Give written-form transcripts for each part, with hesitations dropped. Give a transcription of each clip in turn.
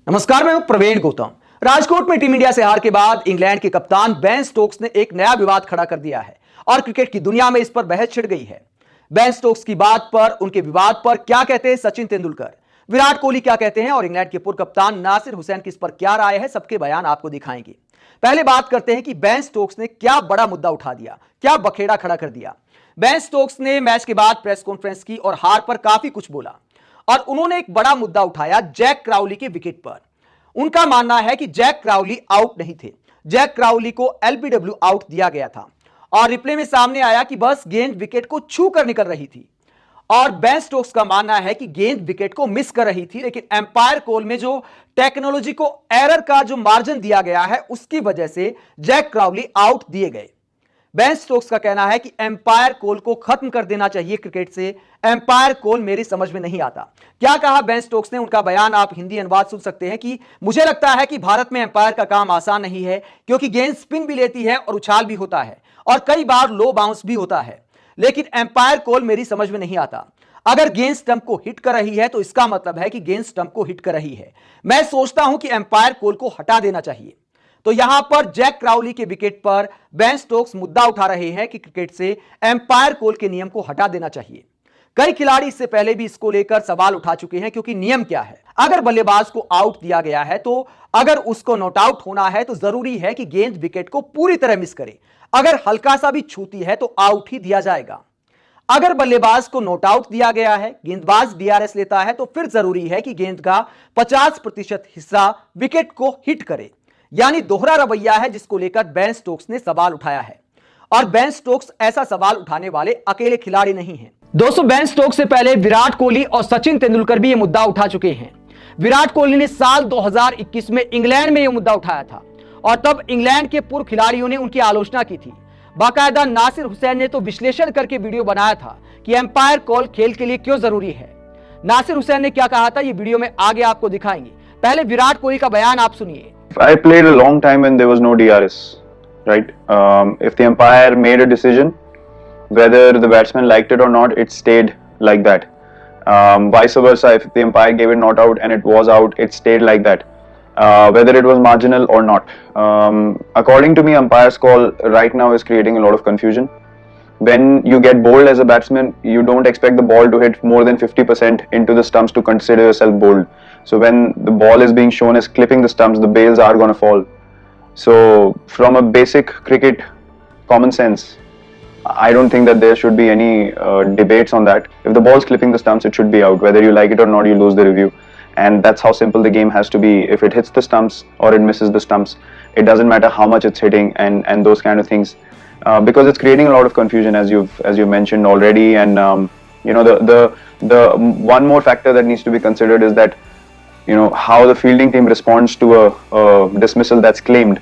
नमस्कार, मैं हूं प्रवीण गौतम। राजकोट में टीम इंडिया से हार के बाद इंग्लैंड के कप्तान बेन स्टोक्स ने एक नया विवाद खड़ा कर दिया है और क्रिकेट की दुनिया में इस पर बहस छिड़ गई है। बेन स्टोक्स की बात पर, उनके विवाद पर क्या कहते हैं सचिन तेंदुलकर, विराट कोहली क्या कहते हैं और इंग्लैंड के पूर्व कप्तान नासिर हुसैन की इस पर क्या राय है, सबके बयान आपको दिखाएंगे। पहले बात करते हैं कि बेन स्टोक्स ने क्या बड़ा मुद्दा उठा दिया, क्या बखेड़ा खड़ा कर दिया। बेन स्टोक्स ने मैच के बाद प्रेस कॉन्फ्रेंस की और हार पर काफी कुछ बोला और उन्होंने एक बड़ा मुद्दा उठाया जैक क्राउली के विकेट पर। उनका मानना है कि जैक क्राउली आउट नहीं थे, जैक क्राउली को एलबीडब्ल्यू आउट दिया गया था और रिप्ले में सामने आया कि बस गेंद विकेट को छू कर निकल रही थी। और बेन स्टोक्स का मानना है कि गेंद विकेट को मिस कर रही थी, लेकिन एम्पायर कॉल में जो टेक्नोलॉजी को एरर का जो मार्जिन दिया गया है उसकी वजह से जैक क्राउली आउट दिए गए। बेन स्टोक्स का कहना है कि एम्पायर कॉल को खत्म कर देना चाहिए क्रिकेट से, एम्पायर कॉल मेरी समझ में नहीं आता। क्या कहा बेन स्टोक्स ने, उनका बयान आप हिंदी अनुवाद सुन सकते हैं कि मुझे लगता है कि भारत में एम्पायर का काम आसान नहीं है, क्योंकि गेंद स्पिन भी लेती है और उछाल भी होता है और कई बार लो बाउंस भी होता है, लेकिन एम्पायर कॉल मेरी समझ में नहीं आता। अगर गेंद स्टंप को हिट कर रही है तो इसका मतलब है कि गेंद स्टंप को हिट कर रही है। मैं सोचता हूं कि एम्पायर कॉल को हटा देना चाहिए। तो यहां पर जैक क्राउली के विकेट पर बेन स्टोक्स मुद्दा उठा रहे हैं कि क्रिकेट से एम्पायर कॉल के नियम को हटा देना चाहिए। कई खिलाड़ी इससे पहले भी इसको लेकर सवाल उठा चुके हैं, क्योंकि नियम क्या है, अगर बल्लेबाज को आउट दिया गया है तो अगर उसको नॉट आउट होना है तो जरूरी है कि गेंद विकेट को पूरी तरह मिस करे। अगर हल्का सा भी छूती है तो आउट ही दिया जाएगा। अगर बल्लेबाज को नॉट आउट दिया गया है, गेंदबाज डीआरएस लेता है, तो फिर जरूरी है कि गेंद का 50% हिस्सा विकेट को हिट करे। यानी दोहरा रवैया है जिसको लेकर बेन स्टोक्स ने सवाल उठाया है। और बेन स्टोक्स ऐसा सवाल उठाने वाले अकेले खिलाड़ी नहीं हैं। दोस्तों, बेन स्टोक्स से पहले विराट कोहली और सचिन तेंदुलकर भी यह मुद्दा उठा चुके हैं। विराट कोहली ने साल 2021 में इंग्लैंड में यह मुद्दा उठाया था और तब इंग्लैंड के पूर्व खिलाड़ियों ने उनकी आलोचना की थी। बाकायदा नासिर हुसैन ने तो विश्लेषण करके वीडियो बनाया था कि एम्पायर कॉल खेल के लिए क्यों जरूरी है। नासिर हुसैन ने क्या कहा था, ये वीडियो में आगे आपको दिखाएंगे। पहले विराट कोहली का बयान आप सुनिए। I played a long time when there was no DRS, right? If the umpire made a decision, whether the batsman liked it or not, it stayed like that. Vice versa, if the umpire gave it not out and it was out, it stayed like that. Whether it was marginal or not. According to me, umpire's call right now is creating a lot of confusion. When you get bowled as a batsman, you don't expect the ball to hit more than 50% into the stumps to consider yourself bowled. So when the ball is being shown as clipping the stumps, the bails are going to fall. So from a basic cricket common sense, I don't think that there should be any debates on that. If the ball is clipping the stumps, it should be out. Whether you like it or not, you lose the review. And that's how simple the game has to be. If it hits the stumps or it misses the stumps, it doesn't matter how much it's hitting and those kind of things. Because it's creating a lot of confusion, as you mentioned already. And you know, the one more factor that needs to be considered is that, you know, how the fielding team responds to a dismissal that's claimed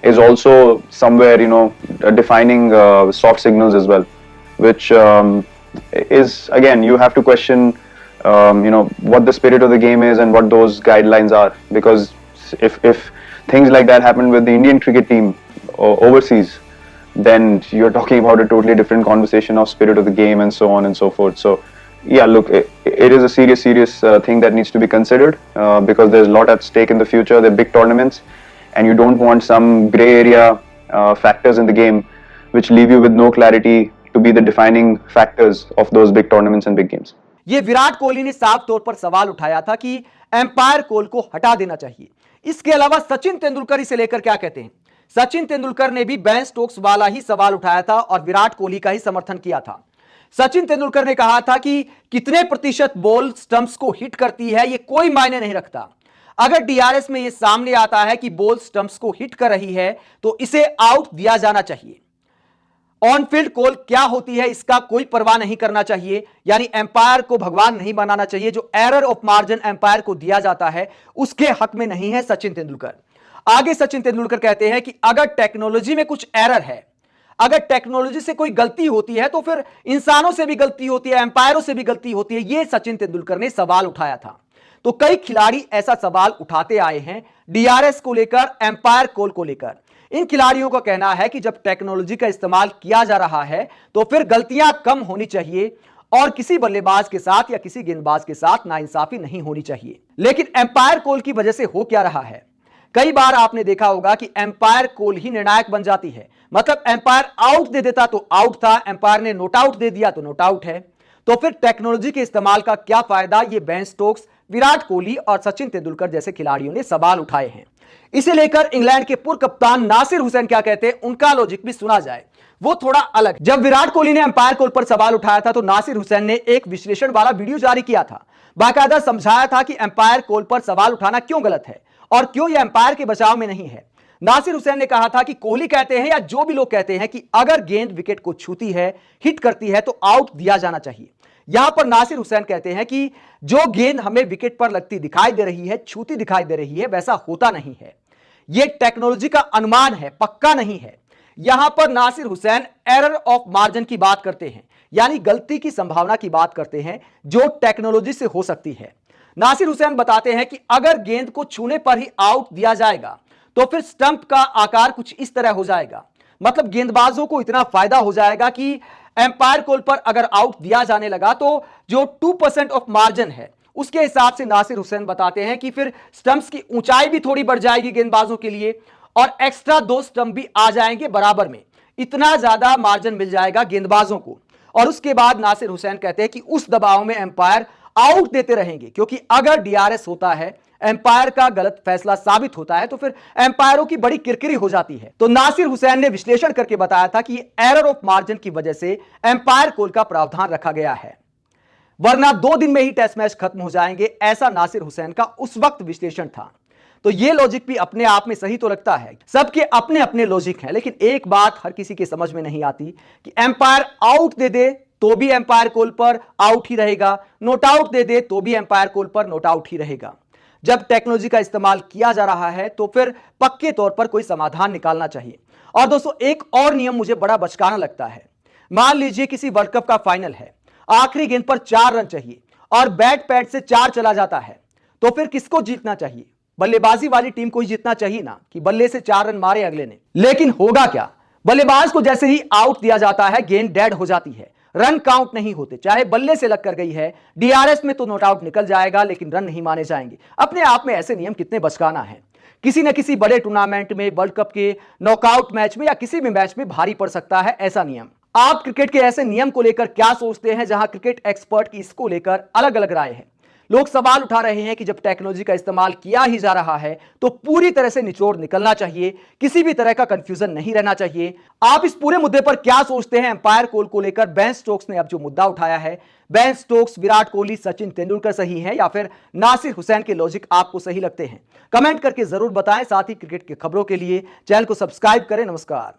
is also somewhere, you know, defining soft signals as well, which is, again, you have to question you know, what the spirit of the game is and what those guidelines are. Because if things like that happen with the Indian cricket team overseas, then you're talking about a totally different conversation of spirit of the game and so on and so forth. So yeah, look, it is a serious thing that needs to be considered because there's a lot at stake in the future. They're big tournaments and you don't want some grey area factors in the game which leave you with no clarity to be the defining factors of those big tournaments and big games. ये विराट कोहली ने साफ तौर पर सवाल उठाया था कि empire call को हटा देना चाहिए। इसके अलावा सचिन तेंदुलकर इसे लेकर क्या कहते हैं। सचिन तेंदुलकर ने भी बेन स्टोक्स वाला ही सवाल उठाया था और विराट कोहली का ही समर्थन किया था। सचिन तेंदुलकर ने कहा था कि कितने प्रतिशत बॉल स्टंप्स को हिट करती है ये कोई मायने नहीं रखता। अगर डीआरएस में ये सामने आता है कि बॉल स्टंप्स को हिट कर रही है तो इसे आउट दिया जाना चाहिए। ऑन फील्ड कॉल क्या होती है इसका कोई परवाह नहीं करना चाहिए, यानी एम्पायर को भगवान नहीं बनाना चाहिए। जो एरर ऑफ मार्जिन एम्पायर को दिया जाता है उसके हक में नहीं है सचिन तेंदुलकर। आगे सचिन तेंदुलकर कहते हैं कि अगर टेक्नोलॉजी में कुछ एरर है, अगर टेक्नोलॉजी से कोई गलती होती है तो फिर इंसानों से भी गलती होती है, एम्पायरों से भी गलती होती है। यह सचिन तेंदुलकर ने सवाल उठाया था। तो कई खिलाड़ी ऐसा सवाल उठाते आए हैं डीआरएस को लेकर, एम्पायर कॉल को लेकर। इन खिलाड़ियों का कहना है कि जब टेक्नोलॉजी का इस्तेमाल किया जा रहा है तो फिर गलतियां कम होनी चाहिए और किसी बल्लेबाज के साथ या किसी गेंदबाज के साथ नाइंसाफी नहीं होनी चाहिए। लेकिन एम्पायर कॉल की वजह से हो क्या रहा है? कई बार आपने देखा होगा कि एम्पायर कॉल ही निर्णायक बन जाती है। मतलब एम्पायर आउट दे देता तो आउट था, एम्पायर ने नोट आउट दे दिया तो नोट आउट है। तो फिर टेक्नोलॉजी के इस्तेमाल का क्या फायदा? ये बेन स्टोक्स, विराट कोहली और सचिन तेंदुलकर जैसे खिलाड़ियों ने सवाल उठाए हैं। इसे लेकर इंग्लैंड के पूर्व कप्तान नासिर हुसैन क्या कहते हैं, उनका लॉजिक भी सुना जाए। वो थोड़ा अलग। जब विराट कोहली ने एम्पायर कॉल पर सवाल उठाया था तो नासिर हुसैन ने एक विश्लेषण वाला वीडियो जारी किया था। बाकायदा समझाया था कि एम्पायर कॉल पर सवाल उठाना क्यों गलत है और क्यों यह एम्पायर के बचाव में नहीं है। नासिर हुसैन ने कहा था कि कोहली कहते हैं या जो भी लोग कहते हैं कि अगर गेंद विकेट को छूती है, हिट करती है तो आउट दिया जाना चाहिए। यहां पर नासिर हुसैन कहते हैं कि जो गेंद हमें विकेट पर लगती दिखाई दे रही है, छूती दिखाई दे रही है, वैसा होता नहीं है। यह टेक्नोलॉजी का अनुमान है, पक्का नहीं है। यहां पर Nasir Hussain error of margin की बात करते हैं, यानी गलती की संभावना की बात करते हैं जो टेक्नोलॉजी से हो सकती है। नासिर हुसैन बताते हैं कि अगर गेंद को छूने पर ही आउट दिया जाएगा तो फिर स्टंप का आकार कुछ इस तरह हो जाएगा। मतलब गेंदबाजों को इतना फायदा हो जाएगा कि एम्पायर कॉल पर अगर आउट दिया जाने लगा तो जो 2% ऑफ मार्जिन है उसके हिसाब से नासिर हुसैन बताते हैं कि फिर स्टंप्स की ऊंचाई भी थोड़ी बढ़ जाएगी गेंदबाजों के लिए और एक्स्ट्रा 2 स्टंप भी आ जाएंगे बराबर में। इतना ज्यादा मार्जिन मिल जाएगा गेंदबाजों को। और उसके बाद नासिर हुसैन कहते हैं कि उस दबाव में एम्पायर आउट देते रहेंगे, क्योंकि अगर डीआरएस होता है, एम्पायर का गलत फैसला साबित होता है तो फिर एम्पायरों की बड़ी किरकिरी हो जाती है। तो नासिर हुसैन ने विश्लेषण करके बताया था कि एरर ऑफ मार्जिन की वजह से एम्पायर कॉल का प्रावधान रखा गया है, वरना 2 दिन में ही टेस्ट मैच खत्म हो जाएंगे, ऐसा नासिर हुसैन का उस वक्त विश्लेषण था। तो यह लॉजिक भी अपने आप में सही तो लगता है, सबके अपने अपने लॉजिक हैं। लेकिन एक बात हर किसी के समझ में नहीं आती कि एम्पायर आउट दे दे तो भी एम्पायर कॉल पर आउट ही रहेगा, नोट आउट दे दे तो भी एम्पायर कॉल पर नोट आउट ही रहेगा। जब टेक्नोलॉजी का इस्तेमाल किया जा रहा है तो फिर पक्के तौर पर कोई समाधान निकालना चाहिए। और दोस्तों, एक और नियम मुझे बड़ा बचकाना लगता है। मान लीजिए किसी वर्ल्ड कप का फाइनल है, आखिरी गेंद पर 4 रन चाहिए और बैट पैड से 4 चला जाता है, तो फिर किसको जीतना चाहिए? बल्लेबाजी वाली टीम को ही जीतना चाहिए ना, कि बल्ले से 4 रन मारे अगले ने। लेकिन होगा क्या? बल्लेबाज को जैसे ही आउट दिया जाता है, गेंद डेड हो जाती है, रन काउंट नहीं होते, चाहे बल्ले से लग कर गई है। डीआरएस में तो नोट आउट निकल जाएगा लेकिन रन नहीं माने जाएंगे। अपने आप में ऐसे नियम कितने बचकाना है। किसी न किसी बड़े टूर्नामेंट में, वर्ल्ड कप के नॉकआउट मैच में या किसी भी मैच में भारी पड़ सकता है ऐसा नियम। आप क्रिकेट के ऐसे नियम को लेकर क्या सोचते हैं जहां क्रिकेट एक्सपर्ट की इसको लेकर अलग अलग राय है? लोग सवाल उठा रहे हैं कि जब टेक्नोलॉजी का इस्तेमाल किया ही जा रहा है तो पूरी तरह से निचोड़ निकलना चाहिए, किसी भी तरह का कंफ्यूजन नहीं रहना चाहिए। आप इस पूरे मुद्दे पर क्या सोचते हैं? एम्पायर कॉल को लेकर बेन स्टोक्स ने अब जो मुद्दा उठाया है, बेन स्टोक्स, विराट कोहली, सचिन तेंदुलकर सही है या फिर नासिर हुसैन के लॉजिक आपको सही लगते हैं? कमेंट करके जरूर बताएं। साथ ही क्रिकेट की खबरों के लिए चैनल को सब्सक्राइब करें। नमस्कार।